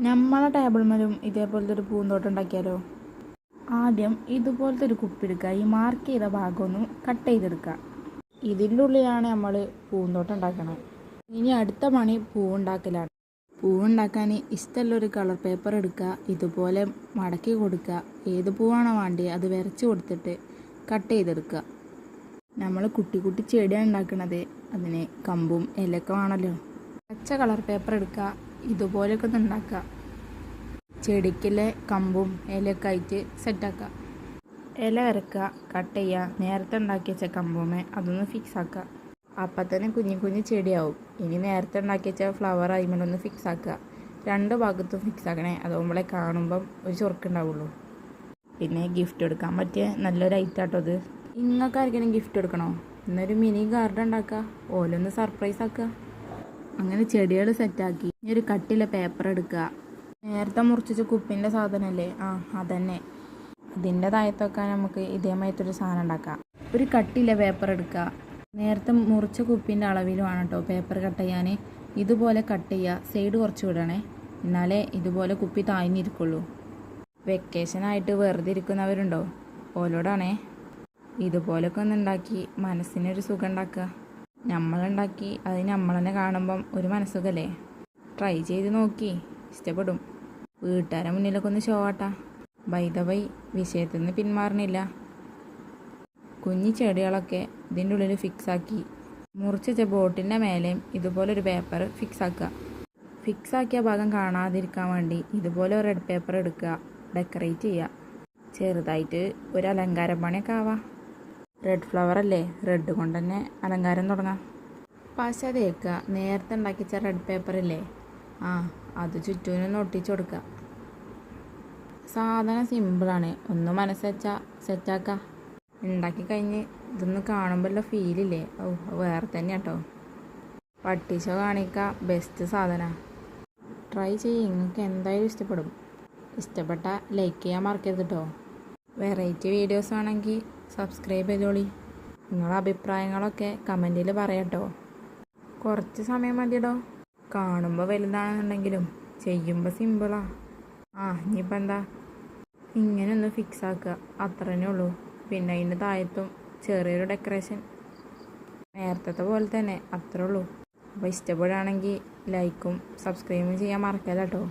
നമ്മളെ ടേബിൾ മേലും ഇതേപോലത്തെ ഒരു പൂന്തോട്ടം ഉണ്ടാക്കിയാലോ? ആദ്യം ഇതുപോലത്തെ ഒരു കുപ്പി എടുക്കുക. ഈ മാർക്ക് ചെയ്ത ഭാഗമൊന്ന് കട്ട് ചെയ്തെടുക്കുക. ഇതിൻ്റെ ഉള്ളിലാണ് നമ്മൾ പൂന്തോട്ടം ഉണ്ടാക്കണം. ഇനി അടുത്ത പണി പൂവുണ്ടാക്കലാണ്. പൂവുണ്ടാക്കാൻ ഇഷ്ടമുള്ളൊരു കളർ പേപ്പർ എടുക്കുക. ഇതുപോലെ മടക്കി കൊടുക്കുക. ഏത് പൂവാണോ വേണ്ടത് അത് വരച്ച് കൊടുത്തിട്ട് കട്ട് ചെയ്തെടുക്കുക. നമ്മൾ കുട്ടി കുട്ടി ചെടിയാണ് ഉണ്ടാക്കുന്നത്. അതിന് കമ്പും ഇലയൊക്കെ വേണമല്ലോ. പച്ച കളർ പേപ്പർ എടുക്കുക. ഇതുപോലെയൊക്കെ ഒന്ന് ഉണ്ടാക്കുക. ചെടിക്കിലെ കമ്പും ഇലയൊക്കെ ആയിട്ട് സെറ്റാക്കുക. ഇല വരക്കുക, കട്ട് ചെയ്യുക. നേരത്തെ ഉണ്ടാക്കി വെച്ച കമ്പുമേ അതൊന്ന് ഫിക്സ് ആക്കുക. അപ്പം തന്നെ കുഞ്ഞു കുഞ്ഞു ചെടിയാവും. ഇനി നേരത്തെ ഉണ്ടാക്കി വെച്ച ഫ്ലവർ അതിമേലൊന്ന് ഫിക്സ് ആക്കുക. രണ്ട് ഭാഗത്തും ഫിക്സ് ആക്കണേ. അതുപോലെ കാണുമ്പം ഒരു ചൊറുക്കുണ്ടാവുള്ളൂ. പിന്നെ ഗിഫ്റ്റ് എടുക്കാൻ പറ്റിയ നല്ലൊരു ഐറ്റാട്ടോ ഇത്. നിങ്ങൾക്ക് ആർക്കെങ്കിലും ഗിഫ്റ്റ് എടുക്കണോ? ഇന്നൊരു മിനി ഗാർഡൻ ഉണ്ടാക്കുക. ഓലൊന്ന് സർപ്രൈസ് ആക്കുക. അങ്ങനെ ചെടികൾ സെറ്റാക്കി ഇനി ഒരു കട്ടിലെ പേപ്പർ എടുക്കുക. നേരത്തെ മുറിച്ച കുപ്പിൻ്റെ സാധനമല്ലേ, അതന്നെ. അതിൻ്റെ താഴത്തൊക്കെ നമുക്ക് ഇതേമായിട്ടൊരു സാധനം ഉണ്ടാക്കാം. ഒരു കട്ടിലെ പേപ്പർ എടുക്കുക. നേരത്തെ മുറിച്ച കുപ്പിൻ്റെ അളവിൽ വേണം കേട്ടോ പേപ്പർ കട്ട് ചെയ്യാൻ. ഇതുപോലെ കട്ട് ചെയ്യുക. സൈഡ് കുറച്ച് വിടണേ, എന്നാലേ ഇതുപോലെ കുപ്പി താഴ്ന്നിരിക്കുള്ളൂ. വെക്കേഷനായിട്ട് വെറുതെ ഇരിക്കുന്നവരുണ്ടോ? ഓലോടാണേ. ഇതുപോലൊക്കെ ഒന്ന് ഉണ്ടാക്കി മനസ്സിനൊരു സുഖം ഉണ്ടാക്കുക. നമ്മളുണ്ടാക്കി അത് നമ്മൾ തന്നെ കാണുമ്പം ഒരു മനസ്സുഖല്ലേ. ട്രൈ ചെയ്ത് നോക്കി, ഇഷ്ടപ്പെടും. വീട്ടുകാരെ മുന്നിലൊക്കെ ഒന്ന് ഷോ ആട്ടാ. ബൈ ദ ബൈ, വിഷയത്തിൽ നിന്ന് പിന്മാറുന്നില്ല. കുഞ്ഞി ചെടികളൊക്കെ ഇതിൻ്റെ ഉള്ളിൽ ഫിക്സാക്കി മുറിച്ച ബോട്ടിൻ്റെ മേലെയും ഇതുപോലൊരു പേപ്പർ ഫിക്സാക്കുക. ഫിക്സാക്കിയ ഭാഗം കാണാതിരിക്കാൻ വേണ്ടി ഇതുപോലെ ഒരു റെഡ് പേപ്പർ എടുക്കുക. ഡെക്കറേറ്റ് ചെയ്യുക. ചെറുതായിട്ട് ഒരു അലങ്കാര പണിയൊക്കെ ആവാം. റെഡ് ഫ്ലവർ അല്ലേ, റെഡ് കൊണ്ട് തന്നെ അലങ്കാരം തുടങ്ങാം. പശ തേക്കുക. നേരത്തെ ഉണ്ടാക്കിച്ച റെഡ് പേപ്പറില്ലേ, അത് ചുറ്റൂനൊന്ന് ഒട്ടിച്ചു കൊടുക്കുക. സാധനം സിമ്പിളാണ്. ഒന്ന് മനസ്സ് വെച്ചാൽ സെറ്റാക്കുക. ഉണ്ടാക്കി കഴിഞ്ഞ് ഇതൊന്ന് കാണുമ്പോഴുള്ള ഫീലില്ലേ, വേറെ തന്നെ കേട്ടോ. പട്ടിച്ചോ കാണിക്കുക, ബെസ്റ്റ് സാധനമാണ്. ട്രൈ ചെയ്യും, നിങ്ങൾക്ക് എന്തായാലും ഇഷ്ടപ്പെടും. ഇഷ്ടപ്പെട്ടാൽ ലൈക്ക് ചെയ്യാൻ മറക്കരുത് കേട്ടോ. വെറൈറ്റി വീഡിയോസ് ആണെങ്കിൽ സബ്സ്ക്രൈബ് ചെയ്തോളി. നിങ്ങളുടെ അഭിപ്രായങ്ങളൊക്കെ കമൻറ്റിൽ പറയാട്ടോ. കുറച്ച് സമയം മതിയിടോ. കാണുമ്പോൾ വലുതാണെന്നുണ്ടെങ്കിലും ചെയ്യുമ്പോൾ സിമ്പിളാണ്. ഇനിയിപ്പോൾ എന്താ, ഇങ്ങനെ ഒന്ന് ഫിക്സ് ആക്കുക, അത്ര തന്നെ ഉള്ളൂ. പിന്നെ അതിൻ്റെ താഴത്തും ചെറിയൊരു ഡെക്കറേഷൻ, നേരത്തെ പോലെ തന്നെ, അത്രേ ഉള്ളൂ. അപ്പോൾ ഇഷ്ടപ്പെടുകയാണെങ്കിൽ ലൈക്കും സബ്സ്ക്രൈബും ചെയ്യാൻ മറക്കല്ല കേട്ടോ.